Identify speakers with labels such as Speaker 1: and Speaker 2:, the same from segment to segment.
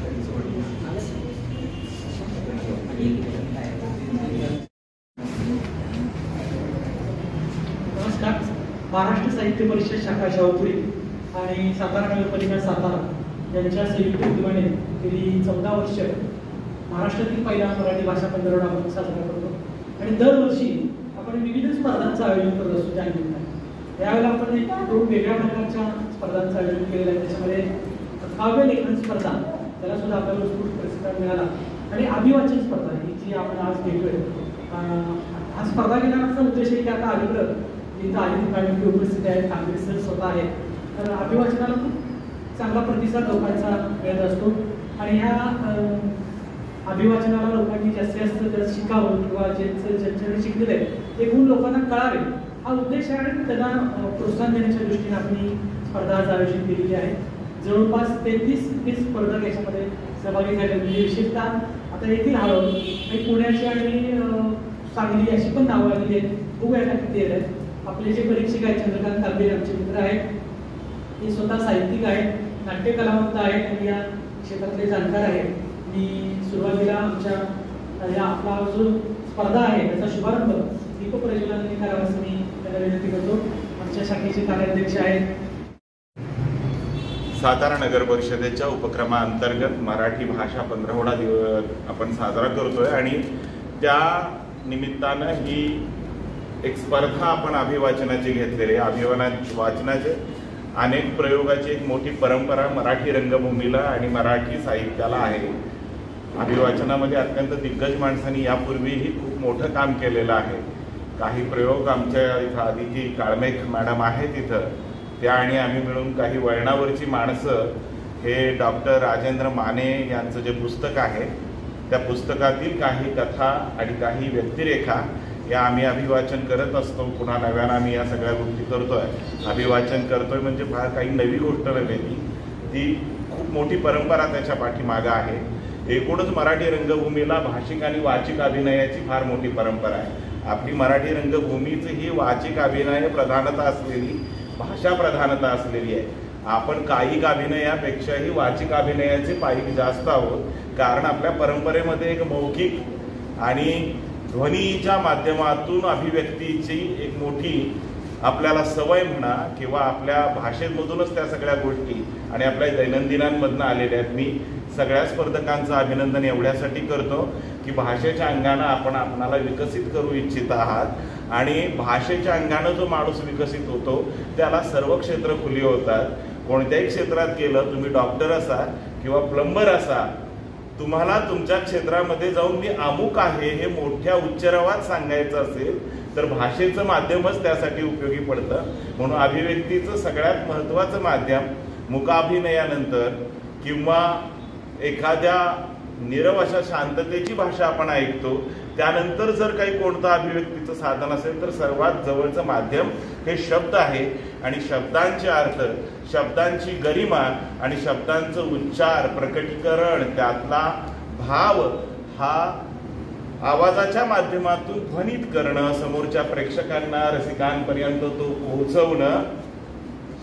Speaker 1: नमस्कार. महाराष्ट्र साहित्य परिषद शाखा शाहूपुरी आणि सातारा नगरपालिका सातारा यांच्या संयुक्त विद्यमाने गेली 14 वर्ष महाराष्ट्रातील पहिला मराठी भाषा पंधरवडा आपण साजरा करतो आणि दरवर्षी आपण विविध स्पर्धांचं आयोजन करत असतो. त्या निमित्ताने यावेळेला आपण 2 वेगळ्या प्रकारच्या स्पर्धांचं आयोजन केलेलं आहे. त्याच्यामध्ये काव्य लेखन स्पर्धा, त्याला सुद्धा आपल्याला उत्स्फूर्त प्रतिसाद मिळाला, आणि अभिवाचन स्पर्धा ही जी आपण आज घेतोय. हा स्पर्धा घेण्याचा उद्देश आहे की आता अलीकडं इथं अनेक ठिकाणी उपस्थित आहेत, काँग्रेस सर स्वतः आहेत, तर अभिवाचनाला खूप चांगला प्रतिसाद लोकांचा मिळत असतो आणि ह्या अभिवाचनाला लोकांनी जास्तीत जास्त शिकावं किंवा ज्यांच्याकडे शिकलेलं आहे ते गुण लोकांना कळावे, हा उद्देश आहे आणि त्यांना प्रोत्साहन देण्याच्या दृष्टीने आपण ही स्पर्धा आज आयोजित केलेली आहे. जवळपास 33 स्पर्धक याच्यामध्ये सहभागी झाले, म्हणजे विशेषतः आता येथील हळद आणि पुण्याची आणि सांगली अशी पण नावं आलेली आहेत. खूप याला किती आहेत. आपले जे परीक्षक आहेत चंद्रकांत तांबे आमचे मित्र आहेत, ते स्वतः साहित्यिक आहेत, नाट्य कलावंत आहेत आणि या क्षेत्रातले जाणकार आहेत. मी सुरुवातीला आमच्या या आपला जो स्पर्धा आहे त्याचा शुभारंभ दीप प्रज्वलनाने करावा असं मी त्यांना विनंती करतो. आमच्या शाखेचे कार्याध्यक्ष आहेत.
Speaker 2: सातारा नगर परिषदेच्या उपक्रमाअंतर्गत मराठी भाषा पंधरवडा आपण साजरा करतोय आणि त्या निमित्तानं ही एक स्पर्धा आपण अभिवाचनाची घेतलेली आहे. वाचनाचे अनेक प्रयोगाची एक मोठी परंपरा मराठी रंगभूमीला आणि मराठी साहित्याला आहे. अभिवाचनामध्ये अत्यंत दिग्गज माणसांनी यापूर्वीही खूप मोठं काम केलेलं आहे. काही प्रयोग आमच्या इथं आदिती काळमेघ मॅडम आहेत इथं, त्या आणि आम्ही मिळून काही वळणावरची माणसं हे डॉक्टर राजेंद्र माने यांचं जे पुस्तक आहे त्या पुस्तकातील काही कथा आणि काही व्यक्तिरेखा या आम्ही अभिवाचन करत असतो. पुन्हा नव्यानं आम्ही या सगळ्या गोष्टी करतोय. अभिवाचन करतोय म्हणजे फार काही नवी गोष्ट नव्हे, ती खूप मोठी परंपरा त्याच्या पाठीमागं आहे. एकूणच मराठी रंगभूमीला भाषिक आणि वाचिक अभिनयाची फार मोठी परंपरा आहे. आपली मराठी रंगभूमीच ही वाचिक अभिनय प्रधानता असलेली, भाषा प्रधानता असलेली आहे. आपण कायिक अभिनयापेक्षाही वाचिक अभिनयाचे पायी जास्त आहोत, कारण आपल्या परंपरेमध्ये एक मौखिक आणि ध्वनीच्या माध्यमातून अभिव्यक्तीची एक मोठी आपल्याला सवय म्हणा किंवा आपल्या भाषेमधूनच त्या सगळ्या गोष्टी आणि आपल्या दैनंदिनांमधनं आलेल्या आहेत. मी सगळ्या स्पर्धकांचं अभिनंदन एवढ्यासाठी करतो की भाषेच्या अंगानं आपण आपणाला विकसित करू इच्छित आहात आणि भाषेच्या अंगानं जो माणूस विकसित होतो त्याला सर्व क्षेत्र खुली होतात. कोणत्याही क्षेत्रात गेलं, तुम्ही डॉक्टर असा किंवा प्लंबर असा, तुम्हाला तुमच्या क्षेत्रामध्ये जाऊन मी अमुक आहे हे मोठ्या उच्चारावात सांगायचं असेल तर भाषेचं माध्यमच त्यासाठी उपयोगी पडतं. म्हणून अभिव्यक्तीचं सगळ्यात महत्त्वाचं माध्यम मुकाभिनयानंतर किंवा एखाद्या नीरव अशा शांततेची भाषा आपण ऐकतो त्यानंतर जर काही कोणतं अभिव्यक्तीचं साधन असेल तर सर्वात जवळचं माध्यम हे शब्द आहे. आणि शब्दांचे अर्थ, शब्दांची गरिमा आणि शब्दांचं उच्चार, प्रकटीकरण, त्यातला भाव हा आवाजाच्या माध्यमातून ध्वनित करणं, समोरच्या प्रेक्षकांना, रसिकांपर्यंत तो पोहोचवणं,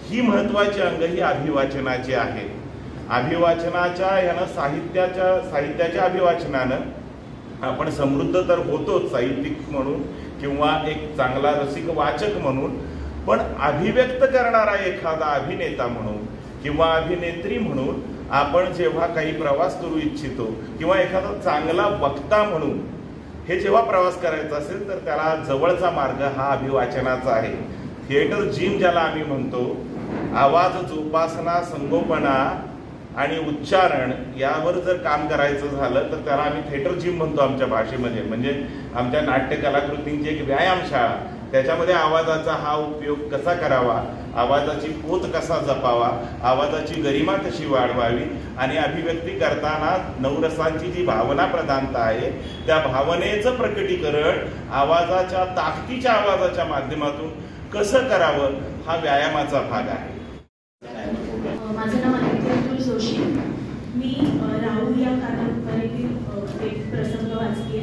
Speaker 2: ही महत्वाची अंग ही अभिवाचनाची आहे. अभिवाचनाच्या यानं साहित्याच्या अभिवाचनानं आपण समृद्ध तर होतोच साहित्यिक म्हणून किंवा एक चांगला रसिक वाचक म्हणून, पण अभिव्यक्त करणारा एखादा अभिनेता म्हणून किंवा अभिनेत्री म्हणून आपण जेव्हा काही प्रवास करू इच्छितो किंवा एखादा चांगला वक्ता म्हणून हे जेव्हा प्रवास करायचा असेल तर त्याला जवळचा मार्ग हा अभिवाचनाचा आहे. थिएटर जिम ज्याला आम्ही म्हणतो, आवाज जोपासना, संगोपना आणि उच्चारण यावर जर काम करायचं झालं तर त्याला आम्ही थिएटर जिम म्हणतो आमच्या भाषेमध्ये. म्हणजे आमच्या नाट्य कलाकृतींची एक व्यायामशाळा, त्याच्यामध्ये आवाजाचा हा उपयोग कसा करावा, आवाजाची पोत कसा जपावा, आवाजाची गरिमा कशी वाढवावी आणि अभिव्यक्ती करताना नवरसांची जी भावना प्रधानता आहे त्या भावनेचं प्रकटीकरण आवाजाच्या ताकदीच्या आवाजाच्या माध्यमातून कसं करावं हा व्यायामाचा भाग आहे.
Speaker 3: माझं नाव अनिता जोशी. मी राहुल या कादंबरीतील एक प्रसंग वाचते.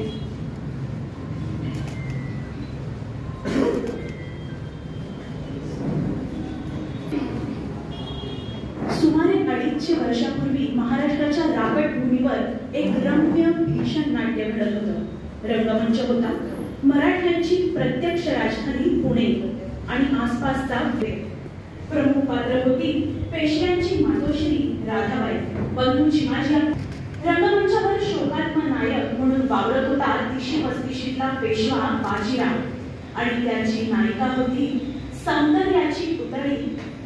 Speaker 3: सुमारे 250 वर्षापूर्वी महाराष्ट्राच्या राबट रंगभूमीवर एक रम्य भीषण नाट्य घडत होतं. रंगमंच होता मराठ्यांची प्रत्यक्ष राजधानी पुणे आणि आसपासचा वेळ. प्रमुख पात्र होती पेशव्यांची मातोश्री राधाबाई, बंधू चिमाजी. रंगमंचावर शोकात्मक नायक म्हणून वावरत होता 30-35ला पेशवा बाजीराव आणि त्याची नायिका होती सौंदर्याची पुतळी,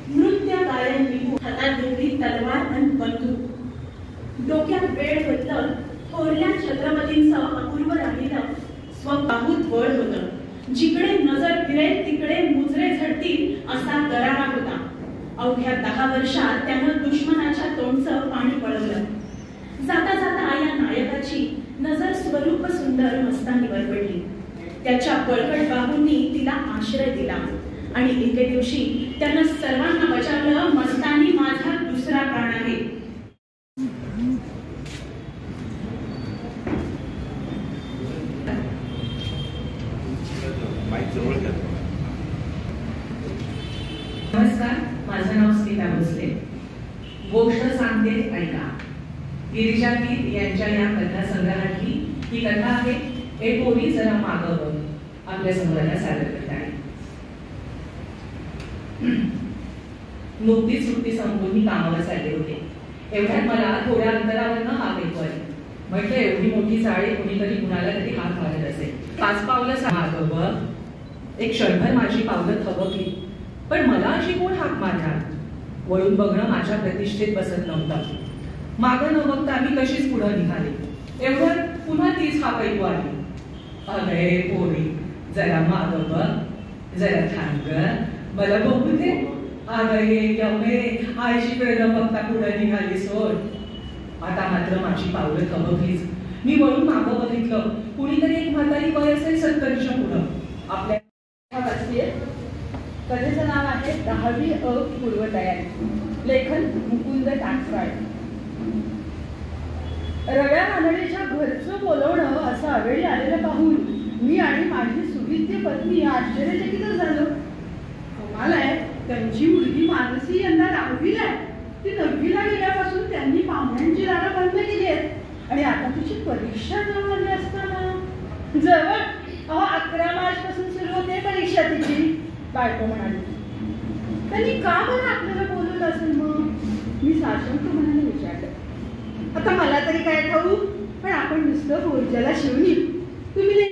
Speaker 3: नृत्य गायन निपुण, हातात घेतली तलवार आणि बंदूक, डोक्यात वेळ घेतलं थोरल्या छत्रपतींचं अपूर्व राहिलं स्वबाहूत बळ होतं. जिकडे नजर फिरेल तिकडे मुजरे झडतील असा दरारा होता. अवघ्या 10 वर्षात त्यानं दुश्मनाच्या तोंडचं पाणी पळवलं. जाता जाता या नायकाची नजर स्वरूप सुंदर मस्तानीवर पडली. त्याच्या बळकट बाहूंनी तिला आश्रय दिला आणि एके दिवशी त्यानं सर्वांना बजावलं, मस्तानी माझा दुसरा प्राण आहे.
Speaker 4: नमस्कार, माझं नाव स्मिता भोसले. गोष्ट सांगते ऐका. गिरिजा गीत यांच्या या कथा संग्रहातली ही कथा आहे. एक पोरी जरा मागं आपल्या समोराला सादर करत आहे. नुकतीच सुट्टी संपवून मी कामावर चालले होते. एवढ्यात मला थोड्या अंतरावरनं हाक ऐकू आली. म्हटलं एवढी मोठी चाळी कोणीतरी कुणाला तरी हाक मारत असेल. 5 पावलं मागं बघ. एक क्षणभर माझी पावलं थबकली, पण मला अशी कोण हाक मारणार? वळून बघणं माझ्या प्रतिष्ठेत बसत नव्हतं. मागं न बघता मी कशीच पुढे निघाले. एवढं पुन्हा तीच हाक ऐकू आली. अरे पोरी जरा मागं बघ, जरा थांब ग, मला बघू दे. अरे यमे आईशी न बघता पुढे निघाली सोड. आता मात्र माझी पावलं थबकलीच. मी वळून मागं बघितलं. कुणीतरी एक म्हातारी वय असेल 70च्या पुढं. आपल्या
Speaker 5: कथेचं नाव आहे 10वी अ पूर्वतयारी. लेखन मुकुंद टाकसाळ. रव्या रानडेच्या घरचं बोलवणं असं अवेळी आलेलं पाहून मी आणि माझी सुविद्य पत्नी आश्चर्यचकित झालो. कमाल आहे, त्यांची मुलगी मानसी यंदा 10वीला आहे. ती 9वीला गेल्यापासून त्यांनी पाहुण्यांची दारं बंद केली आहेत आणि आता तिची परीक्षा जवळ आली असताना जवळ 11 मार्च पासून सुरू होते परीक्षा तिची. बायको म्हणाली. त्यांनी का बरं आपल्याला बोलवलं असेल मग? मी साशंक मनाने विचारलं. आता मला तरी काय ठाऊक, पण आपण नुसतं बोलच्याला शिवणी. तुम्ही